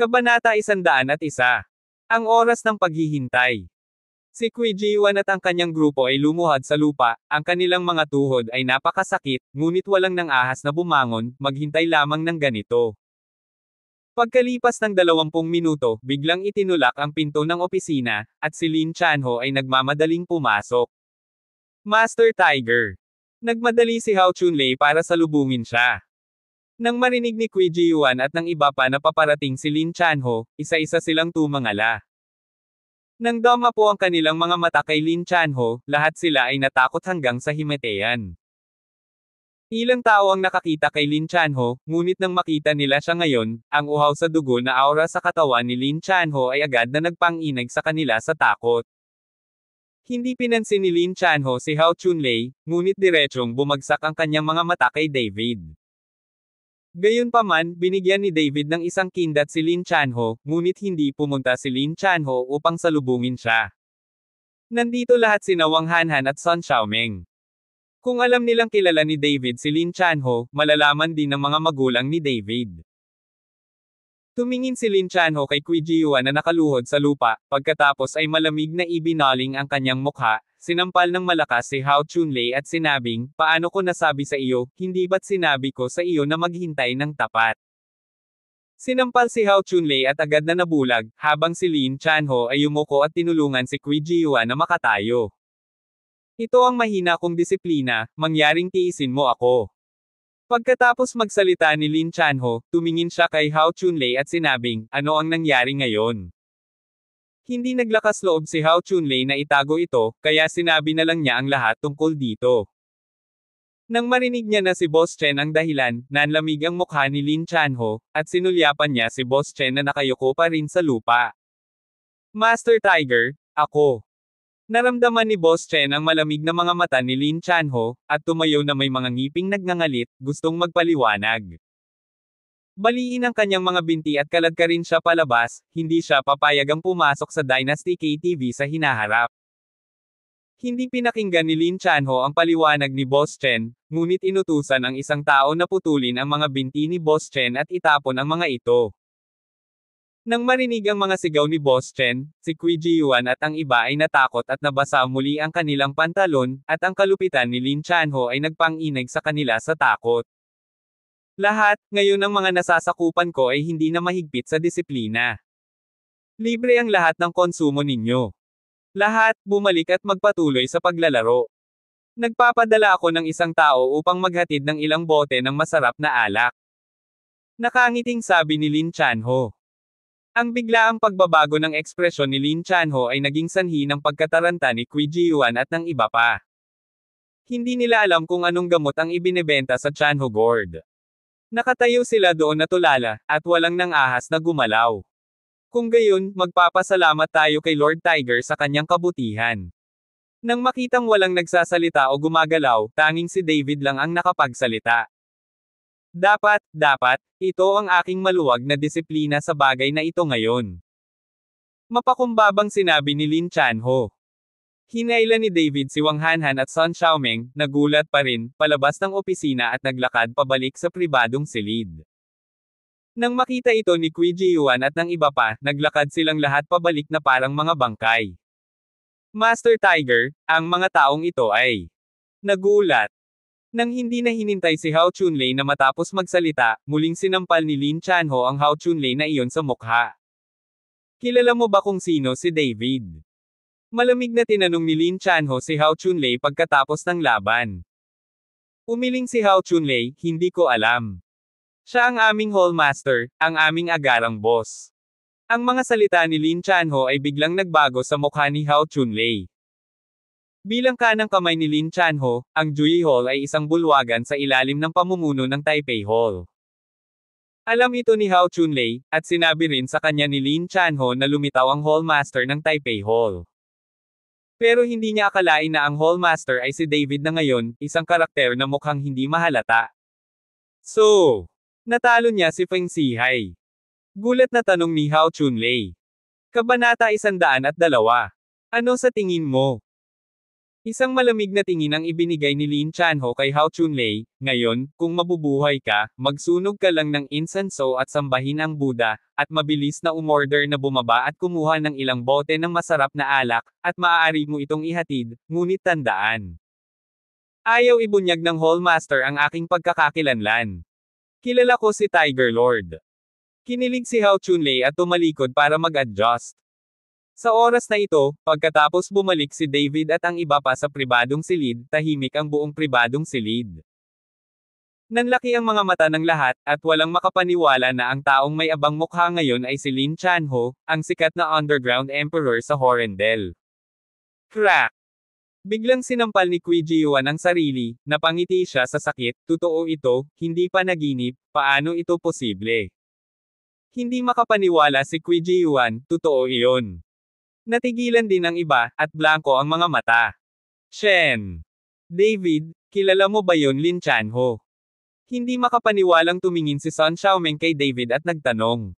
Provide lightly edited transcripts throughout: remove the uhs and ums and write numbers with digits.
Kabanata 101. Ang oras ng paghihintay. Si Qui Jiwan at ang kanyang grupo ay lumuhad sa lupa, ang kanilang mga tuhod ay napakasakit, ngunit walang nang ahas na bumangon, maghintay lamang ng ganito. Pagkalipas ng 20 minuto, biglang itinulak ang pinto ng opisina, at si Lin Chanho ay nagmamadaling pumasok. Master Tiger. Nagmadali si Hao Chunlei para salubungin siya. Nang marinig ni Qui Jiwan at ng iba pa na paparating si Lin Chanho, isa-isa silang tumangala. Nang dama po ang kanilang mga mata kay Lin Chanho, lahat sila ay natakot hanggang sa himetean. Ilang tao ang nakakita kay Lin Chanho, ngunit nang makita nila siya ngayon, ang uhaw sa dugo na aura sa katawan ni Lin Chanho ay agad na nagpang-inag sa kanila sa takot. Hindi pinansin ni Lin Chanho si Hao Chunlei, ngunit diretsong bumagsak ang kanyang mga mata kay David. Gayunpaman, binigyan ni David ng isang kindat si Lin Chanho, ngunit hindi pumunta si Lin Chanho upang salubungin siya. Nandito lahat sina Wang Hanhan at Sun Xiaoming. Kung alam nilang kilala ni David si Lin Chanho, malalaman din ng mga magulang ni David. Tumingin si Lin Chanho kay Qui Jiwan na nakaluhod sa lupa, pagkatapos ay malamig na ibinaling ang kanyang mukha, sinampal ng malakas si Hao Chunlei at sinabing, "Paano ko nasabi sa iyo, hindi ba't sinabi ko sa iyo na maghintay ng tapat?" Sinampal si Hao Chunlei at agad na nabulag, habang si Lin Chanho ay yumuko at tinulungan si Qui Jiwan na makatayo. Ito ang mahina kong disiplina, mangyaring tiisin mo ako. Pagkatapos magsalita ni Lin Chanho, tumingin siya kay Hao Chunlei at sinabing, "Ano ang nangyari ngayon?" Hindi naglakas loob si Hao Chunlei na itago ito, kaya sinabi na lang niya ang lahat tungkol dito. Nang marinig niya na si Boss Chen ang dahilan, nanlamig ang mukha ni Lin Chanho, at sinulyapan niya si Boss Chen na nakayuko pa rin sa lupa. "Master Tiger, ako." Naramdaman ni Boss Chen ang malamig na mga mata ni Lin Chanho, at tumayo na may mga ngiping nagngangalit, gustong magpaliwanag. Baliin ang kanyang mga binti at kaladkarin siya palabas, hindi siya papayagang pumasok sa Dynasty KTV sa hinaharap. Hindi pinakinggan ni Lin Chanho ang paliwanag ni Boss Chen, ngunit inutusan ang isang tao na putulin ang mga binti ni Boss Chen at itapon ang mga ito. Nang marinig ang mga sigaw ni Boss Chen, si Qui Jiwan at ang iba ay natakot at nabasa muli ang kanilang pantalon, at ang kalupitan ni Lin Chanho ay nagpang-inag sa kanila sa takot. Lahat, ngayon ang mga nasasakupan ko ay hindi na mahigpit sa disiplina. Libre ang lahat ng konsumo ninyo. Lahat, bumalik at magpatuloy sa paglalaro. Nagpapadala ako ng isang tao upang maghatid ng ilang bote ng masarap na alak. Nakangiting sabi ni Lin Chanho. Ang biglaang pagbabago ng ekspresyon ni Lin Chanho ay naging sanhi ng pagkataranta ni Qui Jiwan at ng iba pa. Hindi nila alam kung anong gamot ang ibinebenta sa Chanho Gourd. Nakatayo sila doon na tulala, at walang nang ahas na gumalaw. Kung gayon, magpapasalamat tayo kay Lord Tiger sa kanyang kabutihan. Nang makitang walang nagsasalita o gumagalaw, tanging si David lang ang nakapagsalita. Dapat, ito ang aking maluwag na disiplina sa bagay na ito ngayon. Mapakumbabang sinabi ni Lin Chanho. Hinailan ni David si Wang Hanhan at Sun Xiaoming, nagulat pa rin, palabas ng opisina at naglakad pabalik sa pribadong silid. Nang makita ito ni Qui Jiwan at ng iba pa, naglakad silang lahat pabalik na parang mga bangkay. Master Tiger, ang mga taong ito ay nagulat. Nang hindi na hinintay si Hao Chunlei na matapos magsalita, muling sinampal ni Lin Chanho ang Hao Chunlei na iyon sa mukha. "Kilala mo ba kung sino si David?" Malamig na tinanong ni Lin Chanho si Hao Chunlei pagkatapos ng laban. Umiling si Hao Chunlei, "Hindi ko alam. Siya ang aming hallmaster, ang aming agarang boss." Ang mga salita ni Lin Chanho ay biglang nagbago sa mukha ni Hao Chunlei. Bilang kanang kamay ni Lin Chanho, ang Jui Hall ay isang bulwagan sa ilalim ng pamumuno ng Taipei Hall. Alam ito ni Hao Chunlei, at sinabi rin sa kanya ni Lin Chanho na lumitaw ang Hallmaster ng Taipei Hall. Pero hindi niya akalain na ang Hallmaster ay si David na ngayon, isang karakter na mukhang hindi mahalata. So, natalo niya si Feng Zihai. Gulat na tanong ni Hao Chunlei. Kabanata 102. Ano sa tingin mo? Isang malamig na tingin ang ibinigay ni Lin Chanho kay Hao Chunlei. Ngayon, kung mabubuhay ka, magsunog ka lang ng insenso at sambahin ang Buddha, at mabilis na umorder na bumaba at kumuha ng ilang bote ng masarap na alak, at maaari mo itong ihatid, ngunit tandaan. Ayaw ibunyag ng Hallmaster ang aking pagkakakilanlan. Kilala ko si Tiger Lord. Kinilig si Hao Chunlei at tumalikod para mag-adjust. Sa oras na ito, pagkatapos bumalik si David at ang iba pa sa pribadong silid, tahimik ang buong pribadong silid. Nanlaki ang mga mata ng lahat, at walang makapaniwala na ang taong may abang mukha ngayon ay si Lin Chanho, ang sikat na underground emperor sa Horrendel. Crack! Biglang sinampal ni Qui Jiuan ang sarili, napangiti siya sa sakit. Totoo ito, hindi pa naginip, paano ito posible? Hindi makapaniwala si Qui Jiuan, totoo iyon. Natigilan din ang iba, at blanko ang mga mata. Shen! David, kilala mo ba yon Lin Chanho? Hindi makapaniwalang tumingin si Sun Xiaomeng kay David at nagtanong.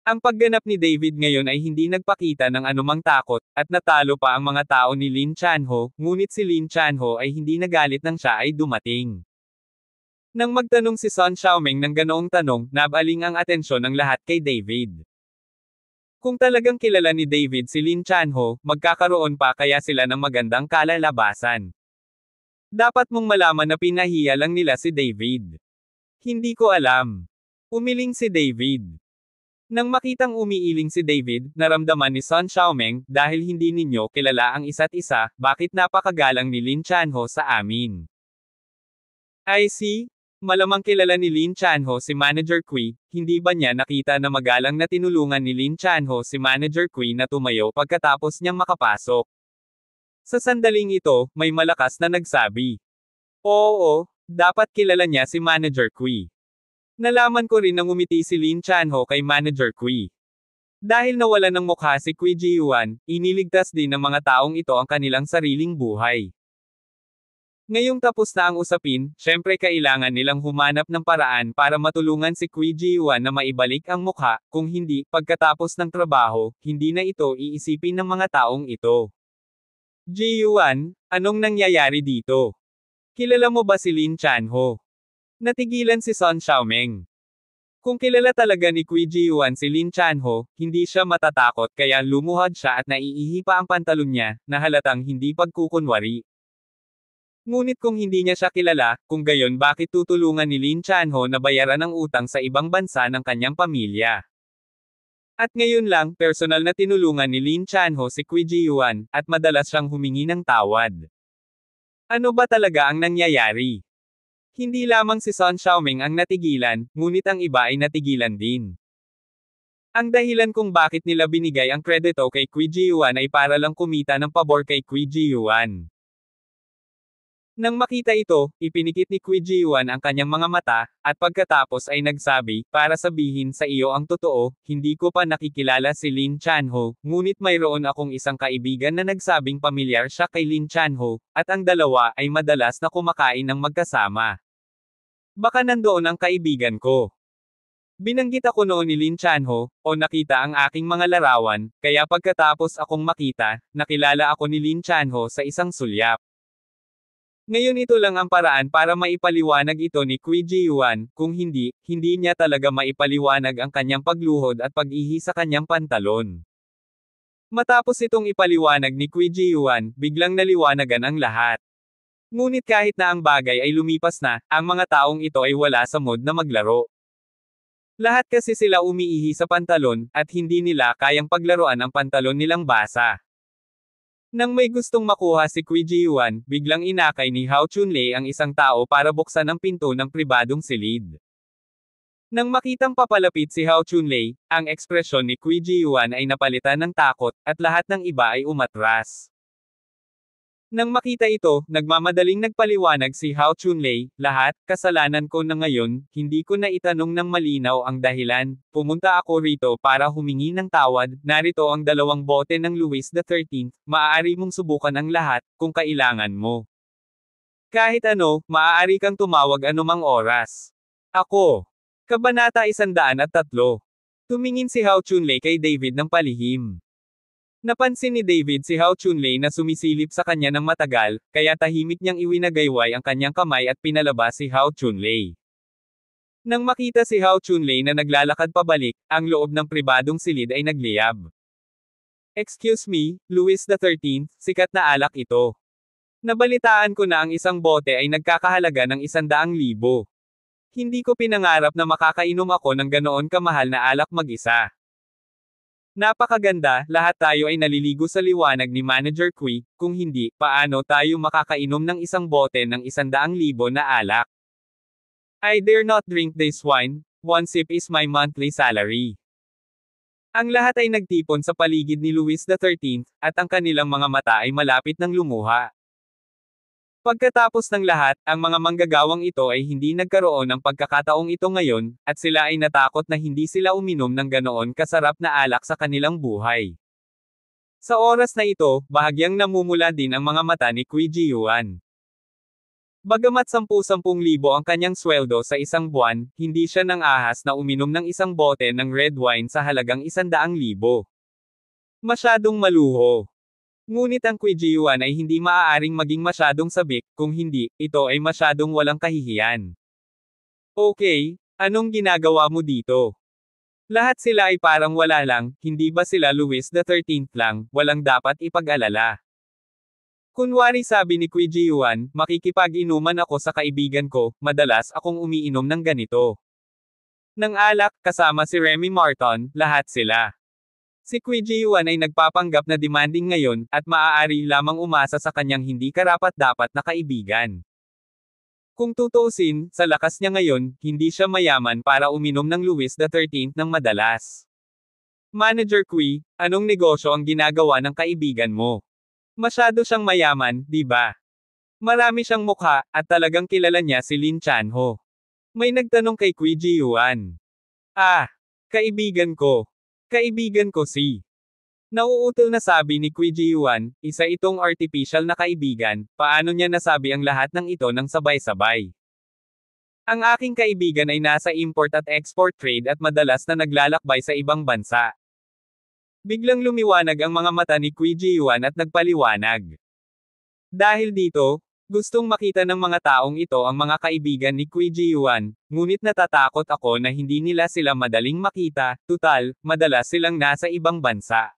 Ang pagganap ni David ngayon ay hindi nagpakita ng anumang takot, at natalo pa ang mga tao ni Lin Chanho, ngunit si Lin Chanho ay hindi nagalit nang siya ay dumating. Nang magtanong si Sun Xiaomeng ng ganoong tanong, nabaling ang atensyon ng lahat kay David. Kung talagang kilala ni David si Lin Chanho, magkakaroon pa kaya sila ng magandang kalalabasan. Dapat mong malaman na pinahiya lang nila si David. Hindi ko alam. Umiling si David. Nang makitang umiiling si David, naramdaman ni Sun Xiaomeng, dahil hindi ninyo kilala ang isa't isa, bakit napakagalang ni Lin Chanho sa amin? I see. Malamang kilala ni Lin Chanho si Manager Qui, hindi ba niya nakita na magalang na tinulungan ni Lin Chanho si Manager Qui na tumayo pagkatapos niyang makapasok? Sa sandaling ito, may malakas na nagsabi. Oo, dapat kilala niya si Manager Qui. Nalaman ko rin nang umiti si Lin Chanho kay Manager Qui. Dahil nawalan ng mukha si Qui Jiuan, iniligtas din ng mga taong ito ang kanilang sariling buhay. Ngayong tapos na ang usapin, syempre kailangan nilang humanap ng paraan para matulungan si Qui Jiuan na maibalik ang mukha, kung hindi, pagkatapos ng trabaho, hindi na ito iisipin ng mga taong ito. Jiuan, anong nangyayari dito? Kilala mo ba si Lin Chanho? Natigilan si Sun Xiaomeng. Kung kilala talaga ni Qui Jiuan si Lin Chanho, hindi siya matatakot kaya lumuhad siya at naiihi pa ang pantalon niya, na halatang hindi pagkukunwari. Ngunit kung hindi niya siya kilala, kung gayon bakit tutulungan ni Lin Chanho na bayaran ang utang sa ibang bansa ng kanyang pamilya? At ngayon lang, personal na tinulungan ni Lin Chanho si Qui Jiuan, at madalas siyang humingi ng tawad. Ano ba talaga ang nangyayari? Hindi lamang si Sun Xiaomeng ang natigilan, ngunit ang iba ay natigilan din. Ang dahilan kung bakit nila binigay ang kredito kay Qui Jiuan ay para lang kumita ng pabor kay Qui Jiuan. Nang makita ito, ipinikit ni Qui Jiuan ang kanyang mga mata, at pagkatapos ay nagsabi, para sabihin sa iyo ang totoo, hindi ko pa nakikilala si Lin Chanho, ngunit mayroon akong isang kaibigan na nagsabing pamilyar siya kay Lin Chanho, at ang dalawa ay madalas na kumakain ng magkasama. Baka nandoon ang kaibigan ko. Binanggit ako noon ni Lin Chanho, o nakita ang aking mga larawan, kaya pagkatapos akong makita, nakilala ako ni Lin Chanho sa isang sulyap. Ngayon ito lang ang paraan para maipaliwanag ito ni Qui Jiuan, kung hindi, hindi niya talaga maipaliwanag ang kanyang pagluhod at pag-ihi sa kanyang pantalon. Matapos itong ipaliwanag ni Qui Jiuan, biglang naliwanagan ang lahat. Ngunit kahit na ang bagay ay lumipas na, ang mga taong ito ay wala sa mood na maglaro. Lahat kasi sila umiihi sa pantalon, at hindi nila kayang paglaruan ang pantalon nilang basa. Nang may gustong makuha si Qui Jiuan, biglang inakay ni Hao Chunlei ang isang tao para buksan ang pinto ng pribadong silid. Nang makitang papalapit si Hao Chunlei, ang ekspresyon ni Qui Jiuan ay napalitan ng takot, at lahat ng iba ay umatras. Nang makita ito, nagmamadaling nagpaliwanag si Hao Chunlei, lahat, kasalanan ko na ngayon, hindi ko na itanong ng malinaw ang dahilan, pumunta ako rito para humingi ng tawad, narito ang 2 bote ng Louis XIII, maaari mong subukan ang lahat, kung kailangan mo. Kahit ano, maaari kang tumawag anumang oras. Ako. Kabanata 103. Tumingin si Hao Chunlei kay David ng palihim. Napansin ni David si Hao Chunlei na sumisilip sa kanya ng matagal, kaya tahimik niyang iwinagayway ang kanyang kamay at pinalabas si Hao Chunlei. Nang makita si Hao Chunlei na naglalakad pabalik, ang loob ng pribadong silid ay nagliyab. Excuse me, Louis XIII, sikat na alak ito. Nabalitaan ko na ang isang bote ay nagkakahalaga ng 100,000. Hindi ko pinangarap na makakainom ako ng ganoon kamahal na alak mag-isa. Napakaganda, lahat tayo ay naliligo sa liwanag ni Manager Kui, kung hindi, paano tayo makakainom ng isang bote ng 100,000 na alak? I dare not drink this wine, one sip is my monthly salary. Ang lahat ay nagtipon sa paligid ni Louis XIII, at ang kanilang mga mata ay malapit ng lumuha. Pagkatapos ng lahat, ang mga manggagawang ito ay hindi nagkaroon ng pagkakataong ito ngayon, at sila ay natakot na hindi sila uminom ng ganoon kasarap na alak sa kanilang buhay. Sa oras na ito, bahagyang namumula din ang mga mata ni Kui Jiyuan. Bagamat 10,000 ang kanyang sweldo sa isang buwan, hindi siya nang ahas na uminom ng isang bote ng red wine sa halagang 100,000. Masyadong maluho. Ngunit ang Kui Jiyuan ay hindi maaaring maging masyadong sabik, kung hindi, ito ay masyadong walang kahihiyan. Okay, anong ginagawa mo dito? Lahat sila ay parang wala lang, hindi ba sila Louis XIII lang, walang dapat ipag-alala. Kunwari sabi ni Kui Jiyuan, makikipag-inuman ako sa kaibigan ko, madalas akong umiinom ng ganito. Ng alak, kasama si Remy Martin, lahat sila. Si Kui Jiyuan ay nagpapanggap na demanding ngayon, at maaari lamang umasa sa kanyang hindi karapat-dapat na kaibigan. Kung tutuusin, sa lakas niya ngayon, hindi siya mayaman para uminom ng Louis XIII ng madalas. Manager Kui, anong negosyo ang ginagawa ng kaibigan mo? Masyado siyang mayaman, di ba? Marami siyang mukha, at talagang kilala niya si Lin Chanho. May nagtanong kay Kui Jiyuan. Ah, kaibigan ko. Kaibigan ko si. Nauutal na sabi ni Kui Jiyuan, isa itong artificial na kaibigan, paano niya nasabi ang lahat ng ito ng sabay-sabay. Ang aking kaibigan ay nasa import at export trade at madalas na naglalakbay sa ibang bansa. Biglang lumiwanag ang mga mata ni Kui Jiyuan at nagpaliwanag. Dahil dito, gustong makita ng mga taong ito ang mga kaibigan ni Kui Jiyuan, ngunit natatakot ako na hindi nila sila madaling makita, tutal, madalas silang nasa ibang bansa.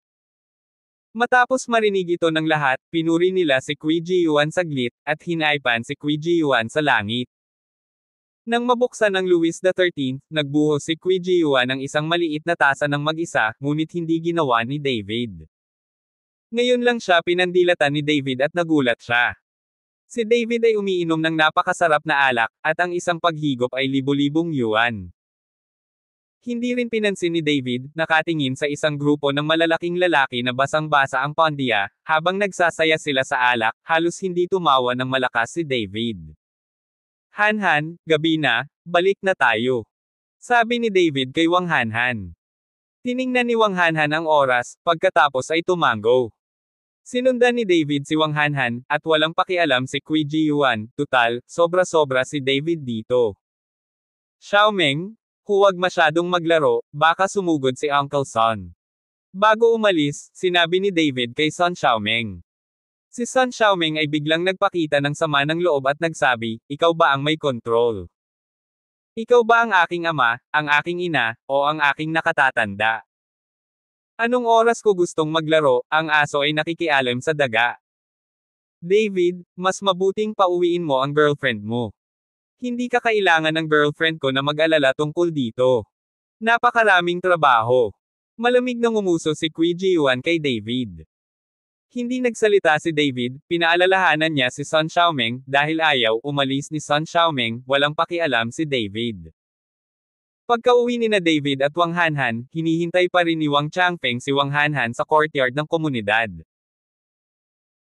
Matapos marinig ito ng lahat, pinuri nila si Kui Jiyuan saglit, at hinaypan si Kui Jiyuan sa langit. Nang mabuksan ang Louis XIII, nagbuhos si Kui Jiyuan ng isang maliit na tasa ng mag-isa, ngunit hindi ginawa ni David. Ngayon lang siya pinandilatan ni David at nagulat siya. Si David ay umiinom ng napakasarap na alak, at ang isang paghigop ay libo-libong yuan. Hindi rin pinansin ni David, nakatingin sa isang grupo ng malalaking lalaki na basang-basa ang pondiya, habang nagsasaya sila sa alak, halos hindi tumawa ng malakas si David. Han, gabi na, balik na tayo. Sabi ni David kay Wang Han. Tiningnan ni Wang Han ang oras, pagkatapos ay tumango. Sinundan ni David si Wang Han, at walang pakialam si Kui Jiyuan, tutal, sobra-sobra si David dito. Xiaomeng, huwag masyadong maglaro, baka sumugod si Uncle Son. Bago umalis, sinabi ni David kay Son Xiaomeng. Si Son Xiaomeng ay biglang nagpakita ng sama ng loob at nagsabi, ikaw ba ang may control? Ikaw ba ang aking ama, ang aking ina, o ang aking nakatatanda? Anong oras ko gustong maglaro, ang aso ay nakikialam sa daga. David, mas mabuting pauwiin mo ang girlfriend mo. Hindi ka kailangan ng girlfriend ko na mag-alala tungkol dito. Napakaraming trabaho. Malamig na ngumuso si Kui Jiyuan kay David. Hindi nagsalita si David, pinaalalahanan niya si Son Xiaomeng, dahil ayaw umalis ni Son Xiaomeng, walang pakialam si David. Pagka-uwi ni na David at Wang Han, hinihintay pa rin ni Wang Changfeng si Wang Han sa courtyard ng komunidad.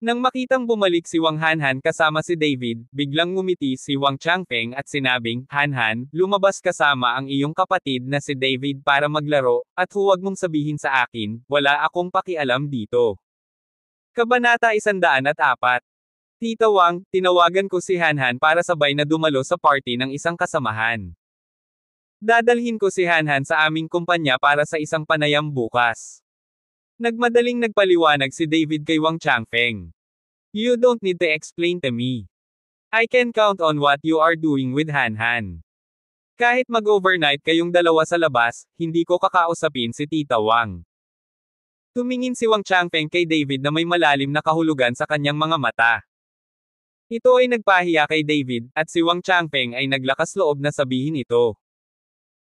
Nang makitang bumalik si Wang Han kasama si David, biglang ngumiti si Wang Changfeng at sinabing, Han, lumabas kasama ang iyong kapatid na si David para maglaro, at huwag mong sabihin sa akin, wala akong pakialam dito. Kabanata 104. Tita Wang, tinawagan ko si Han para sabay na dumalo sa party ng isang kasamahan. Dadalhin ko si Han sa aming kumpanya para sa isang panayam bukas. Nagmadaling nagpaliwanag si David kay Wang Changfeng. You don't need to explain to me. I can count on what you are doing with Han Han. Kahit mag-overnight kayong dalawa sa labas, hindi ko kakausapin si Tita Wang. Tumingin si Wang Changfeng kay David na may malalim na kahulugan sa kanyang mga mata. Ito ay nagpahiya kay David, at si Wang Changfeng ay naglakas loob na sabihin ito.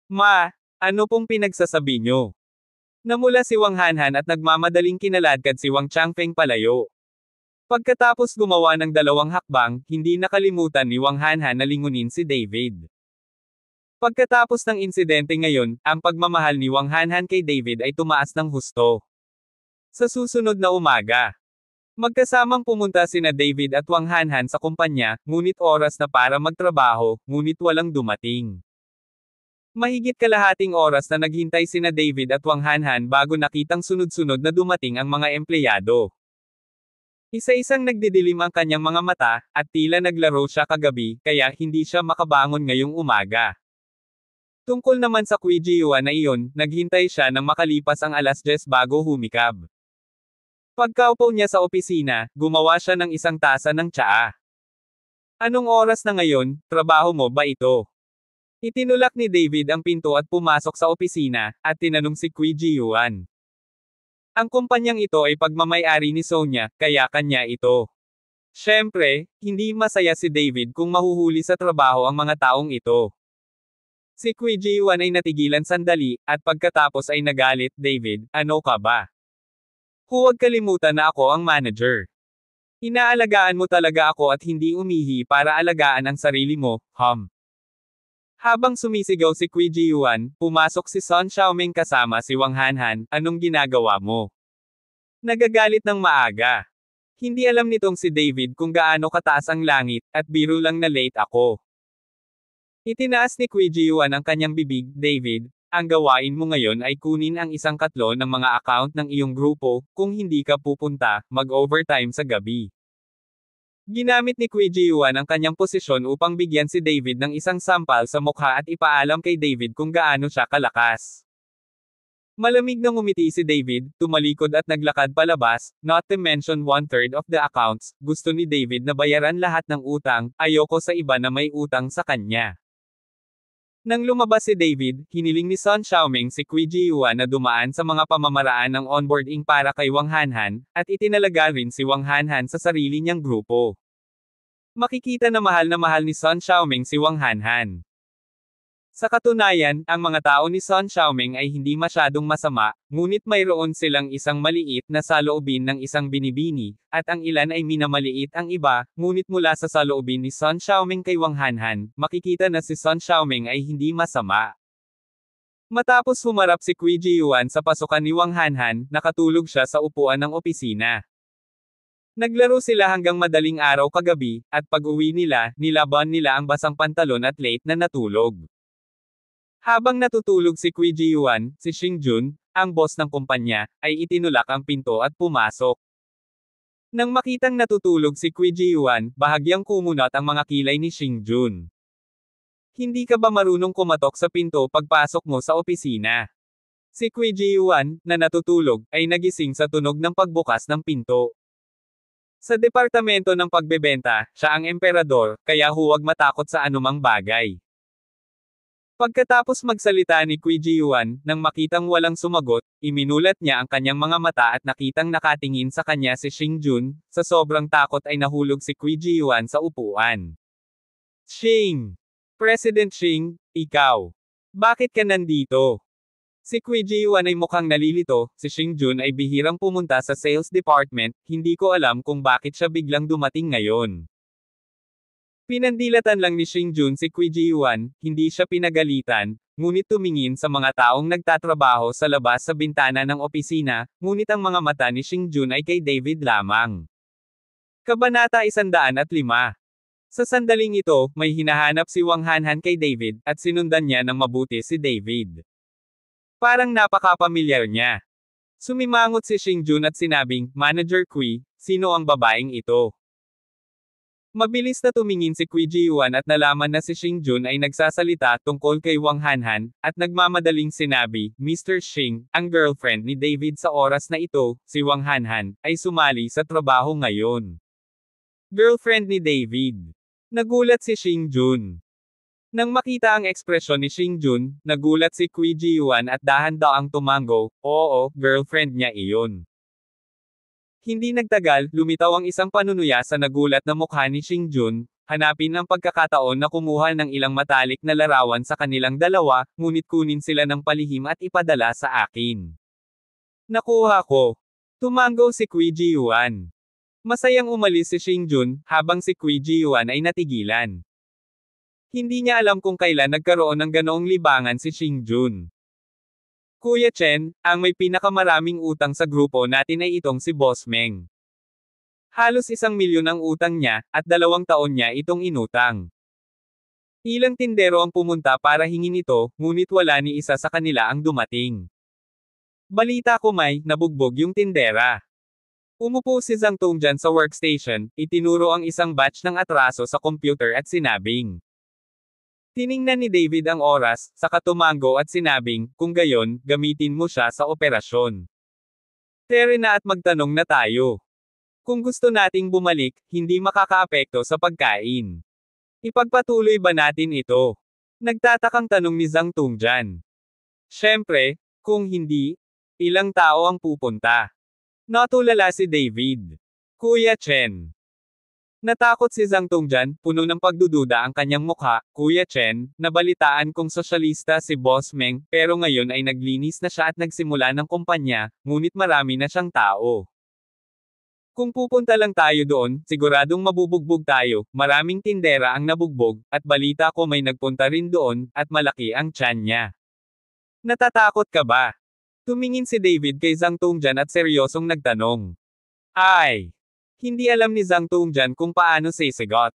Ma, ano pong pinagsasabi nyo? Namula si Wang Hanhan at nagmamadaling kinaladkad si Wang Changfeng palayo. Pagkatapos gumawa ng dalawang hakbang, hindi nakalimutan ni Wang Hanhan na lingunin si David. Pagkatapos ng insidente ngayon, ang pagmamahal ni Wang Hanhan kay David ay tumaas ng husto. Sa susunod na umaga, magkasamang pumunta sina David at Wang Hanhan sa kumpanya, ngunit oras na para magtrabaho, ngunit walang dumating. Mahigit kalahating oras na naghintay sina David at Wang Hanhan bago nakitang sunod-sunod na dumating ang mga empleyado. Isa-isang nagdidilim ang kanyang mga mata, at tila naglaro siya kagabi, kaya hindi siya makabangon ngayong umaga. Tungkol naman sa Qijiuan na iyon, naghintay siya nang makalipas ang 10:00 bago humikab. Pagkaupo niya sa opisina, gumawa siya ng isang tasa ng tsaa. Anong oras na ngayon, trabaho mo ba ito? Itinulak ni David ang pinto at pumasok sa opisina, at tinanong si Qijiuan. Ang kumpanyang ito ay pagmamay-ari ni Sonia, kaya kanya ito. Siyempre, hindi masaya si David kung mahuhuli sa trabaho ang mga taong ito. Si Qijiuan ay natigilan sandali, at pagkatapos ay nagalit, David, ano ka ba? Huwag kalimutan na ako ang manager. Inaalagaan mo talaga ako at hindi umihi para alagaan ang sarili mo, Habang sumisigaw si Qijiuan, pumasok si Sun Xiaoming kasama si Wang Hanhan, anong ginagawa mo? Nagagalit ng maaga. Hindi alam nitong si David kung gaano kataas ang langit, at biro lang na late ako. Itinaas ni Qijiuan ang kanyang bibig, David, ang gawain mo ngayon ay kunin ang 1/4 ng mga account ng iyong grupo, kung hindi ka pupunta, mag-overtime sa gabi. Ginamit ni Qijiuan ang kanyang posisyon upang bigyan si David ng isang sampal sa mukha at ipaalam kay David kung gaano siya kalakas. Malamig na ngumiti si David, tumalikod at naglakad palabas, not to mention 1/3 of the accounts, gusto ni David na bayaran lahat ng utang, ayoko sa iba na may utang sa kanya. Nang lumabas si David, hiniling ni Sun Xiaoming si Qijiuan na dumaan sa mga pamamaraan ng onboarding para kay Wang Hanhan, at itinalaga rin si Wang Hanhan sa sarili niyang grupo. Makikita na mahal ni Sun Xiaoming si Wang Hanhan. Sa katunayan, ang mga tao ni Sun Xiaoming ay hindi masyadong masama, ngunit mayroon silang isang maliit na saloobin ng isang binibini, at ang ilan ay minamaliit ang iba, ngunit mula sa saloobin ni Sun Xiaoming kay Wang Hanhan, makikita na si Sun Xiaoming ay hindi masama. Matapos humarap si Qijiuan sa pasukan ni Wang Hanhan, nakatulog siya sa upuan ng opisina. Naglaro sila hanggang madaling araw kagabi, at pag-uwi nila, nilaban nila ang basang pantalon at late na natulog. Habang natutulog si Qijiuan, si Xingjun, ang boss ng kumpanya, ay itinulak ang pinto at pumasok. Nang makitang natutulog si Qijiuan, bahagyang kumunat ang mga kilay ni Xingjun. Hindi ka ba marunong kumatok sa pinto pagpasok mo sa opisina? Si Qijiuan, na natutulog, ay nagising sa tunog ng pagbukas ng pinto. Sa departamento ng pagbebenta, siya ang emperador, kaya huwag matakot sa anumang bagay. Pagkatapos magsalita ni Qijiuan, nang makitang walang sumagot, iminulat niya ang kanyang mga mata at nakitang nakatingin sa kanya si Xingjun, sa sobrang takot ay nahulog si Qijiuan sa upuan. Xing! President Xing, ikaw! Bakit ka nandito? Si Qijiuan ay mukhang nalilito, si Xingjun ay bihirang pumunta sa sales department, hindi ko alam kung bakit siya biglang dumating ngayon. Pinandilatan lang ni Xingjun si Qijiuan, hindi siya pinagalitan, ngunit tumingin sa mga taong nagtatrabaho sa labas sa bintana ng opisina, ngunit ang mga mata ni Xingjun ay kay David lamang. Kabanata 105. Sa sandaling ito, may hinahanap si Wang Hanhan kay David, at sinundan niya ng mabuti si David. Parang napakapamilyar niya. Sumimangot si Xingjun at sinabing, Manager Qi, sino ang babaeng ito? Mabilis na tumingin si Qui Ji-yuan at nalaman na si Xing Jun ay nagsasalita tungkol kay Wang Hanhan, at nagmamadaling sinabi, Mr. Xing, ang girlfriend ni David sa oras na ito, si Wang Hanhan, ay sumali sa trabaho ngayon. Girlfriend ni David. Nagulat si Xing Jun. Nang makita ang ekspresyon ni Xing Jun, nagulat si Qui Ji-yuan at dahan-daang tumango, oo, girlfriend niya iyon. Hindi nagtagal, lumitaw ang isang panunuya sa nagulat na mukha ni Xing Jun, hanapin ang pagkakataon na kumuha ng ilang matalik na larawan sa kanilang dalawa, ngunit kunin sila ng palihim at ipadala sa akin. Nakuha ko. Tumango si Qui Ji-yuan. Masayang umalis si Xing Jun, habang si Qui Ji-yuan ay natigilan. Hindi niya alam kung kailan nagkaroon ng ganoong libangan si Xing Jun. Kuya Chen, ang may pinakamaraming utang sa grupo natin ay itong si Boss Meng. Halos 1 milyon ang utang niya, at 2 taon niya itong inutang. Ilang tindero ang pumunta para hingin ito, ngunit wala ni isa sa kanila ang dumating. Balita ko may nabugbog yung tindera. Umupo si Zhang Tongjian sa workstation, itinuro ang isang batch ng atraso sa computer at sinabing. Tiningnan ni David ang oras, saka tumango at sinabing, kung gayon, gamitin mo siya sa operasyon. Tere na at magtanong na tayo. Kung gusto nating bumalik, hindi makakaapekto sa pagkain. Ipagpatuloy ba natin ito? Nagtatakang tanong ni Zhang Tongjian. Siyempre, kung hindi, ilang tao ang pupunta? Natulala si David. Kuya Chen. Natakot si Zhang Tongjian, puno ng pagdududa ang kanyang mukha, Kuya Chen, nabalitaan kong sosyalista si Boss Meng, pero ngayon ay naglinis na siya at nagsimula ng kumpanya, ngunit marami na siyang tao. Kung pupunta lang tayo doon, siguradong mabubugbog tayo, maraming tindera ang nabugbog, at balita ko may nagpunta rin doon, at malaki ang tiyan niya. Natatakot ka ba? Tumingin si David kay Zhang Tongjian at seryosong nagtanong. Ay! Hindi alam ni Zhang Tongjian kung paano sisigot.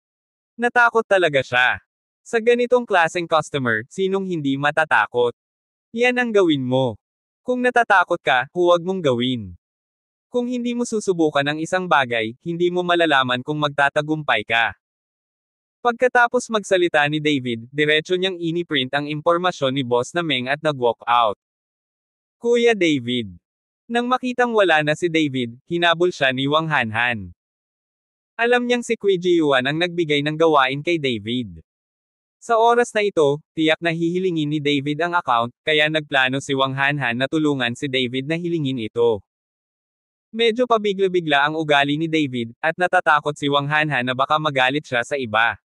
Natakot talaga siya. Sa ganitong klaseng customer, sinong hindi matatakot? Yan ang gawin mo. Kung natatakot ka, huwag mong gawin. Kung hindi mo susubukan ang isang bagay, hindi mo malalaman kung magtatagumpay ka. Pagkatapos magsalita ni David, diretso niyang ini-print ang impormasyon ni Boss na Meng at nag-walk out. Kuya David. Nang makitang wala na si David, hinabol siya ni Wang Hanhan. Alam niyang si Qui Ji-yuan ang nagbigay ng gawain kay David. Sa oras na ito, tiyak na hihilingin ni David ang account, kaya nagplano si Wang Hanhan na tulungan si David na hilingin ito. Medyo pabigla-bigla ang ugali ni David, at natatakot si Wang Hanhan na baka magalit siya sa iba.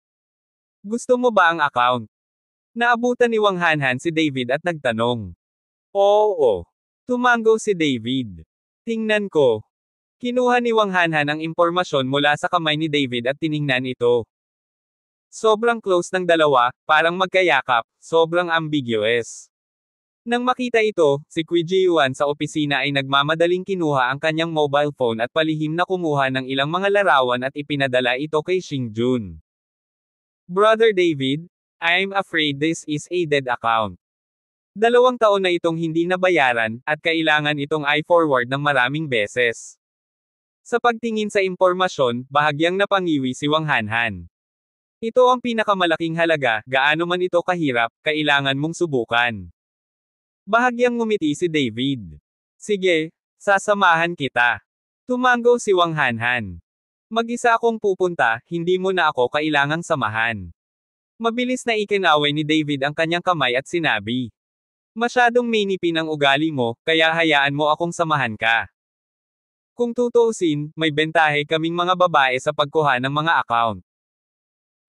Gusto mo ba ang account? Naabutan ni Wang Hanhan si David at nagtanong. Oo. Tumango si David. Tingnan ko. Kinuha ni Wang Hanhan ang impormasyon mula sa kamay ni David at tiningnan ito. Sobrang close ng dalawa, parang magkayakap, sobrang ambiguous. Nang makita ito, si Qui Ji-yuan sa opisina ay nagmamadaling kinuha ang kanyang mobile phone at palihim na kumuha ng ilang mga larawan at ipinadala ito kay Xing Jun. Brother David, I'm afraid this is a dead account. 2 taon na itong hindi nabayaran, at kailangan itong i-forward ng maraming beses. Sa pagtingin sa impormasyon, bahagyang napangiwi si Wang Hanhan. Ito ang pinakamalaking halaga, gaano man ito kahirap, kailangan mong subukan. Bahagyang ngumiti si David. Sige, sasamahan kita. Tumango si Wang Hanhan. Mag-isa akong pupunta, hindi mo na ako kailangang samahan. Mabilis na ikinaway ni David ang kanyang kamay at sinabi. Masyadong mainipin ang ugali mo, kaya hayaan mo akong samahan ka. Kung tutuusin, may bentahe kaming mga babae sa pagkuha ng mga account.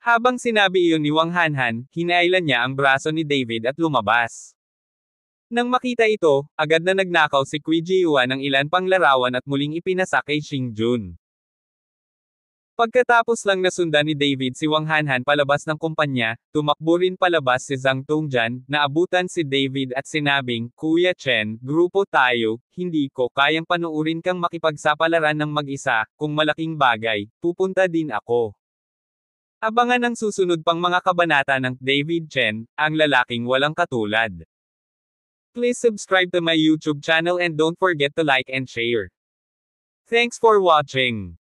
Habang sinabi iyon ni Wang Hanhan, hinailan niya ang braso ni David at lumabas. Nang makita ito, agad na nagnakaw si Qui Ji-yuan ng ilan pang larawan at muling ipinasa kay Xing Jun. Pagkatapos lang nasundan ni David si Wang Hanhan palabas ng kumpanya, tumakbo rin palabas si Zhang Tongjian, naabutan si David at sinabing, Kuya Chen, grupo tayo, hindi ko kayang panuurin kang makipagsapalaran ng mag-isa, kung malaking bagay, pupunta din ako. Abangan ang susunod pang mga kabanata ng David Chen, ang lalaking walang katulad. Please subscribe to my YouTube channel and don't forget to like and share. Thanks for watching.